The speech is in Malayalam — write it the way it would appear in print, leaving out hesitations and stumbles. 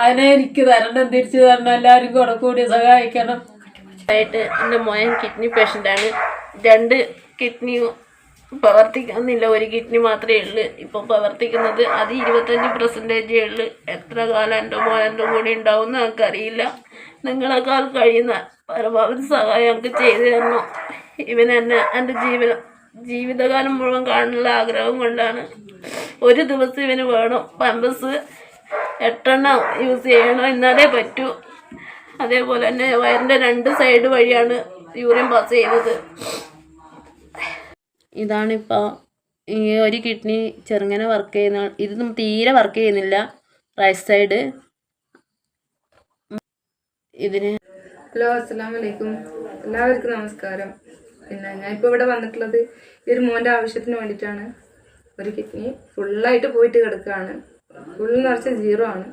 അതിനെ എനിക്ക് തരണം, തിരിച്ചു തരണം, എല്ലാവരും കൂടെ കൂടി സഹായിക്കണം. ആയിട്ട് എൻ്റെ മോൻ കിഡ്നി പേഷ്യൻ്റാണ്. 2 കിഡ്നിയും പ്രവർത്തിക്കുന്നില്ല, 1 കിഡ്നി മാത്രമേ ഉള്ളൂ ഇപ്പം പ്രവർത്തിക്കുന്നത്. അത് 25% ഉള്ളു. എത്ര കാലം എൻ്റെ മോൻ്റെ കൂടെ ഉണ്ടാവും എന്ന് ഞങ്ങൾക്കറിയില്ല. നിങ്ങളെക്കാൾ കഴിയുന്ന പരമാവധി സഹായം ഞങ്ങൾക്ക് ചെയ്തു തരണം. ഇവനെന്നെ എൻ്റെ ജീവിതകാലം മുഴുവൻ കാണാനുള്ള ആഗ്രഹം കൊണ്ടാണ്. ഒരു ദിവസം ഇവന് വേണം പമ്പസ് 8 എണ്ണം യൂസ് ചെയ്യണം, എന്നാലേ പറ്റൂ. അതേപോലെ തന്നെ വയറിൻ്റെ 2 സൈഡ് വഴിയാണ് യൂറിൻ പാസ് ചെയ്യുന്നത്. ഇതാണിപ്പോൾ ഈ 1 കിഡ്നി ചെറുങ്ങനെ വർക്ക് ചെയ്യുന്ന, ഇതൊന്നും തീരെ വർക്ക് ചെയ്യുന്നില്ല റൈറ്റ് സൈഡ്. ഇതിന് ഹലോ, അസ്സലാമു അലൈക്കും. എല്ലാവർക്കും നമസ്കാരം. പിന്നെ ഞാനിപ്പോൾ ഇവിടെ വന്നിട്ടുള്ളത് ഈ ഒരു മോൻ്റെ ആവശ്യത്തിന് വേണ്ടിയിട്ടാണ്. 1 കിഡ്നി ഫുള്ളായിട്ട് പോയിട്ട് കിടക്കുകയാണ്, ഫുൾ നിറച്ച് 0 ആണ്.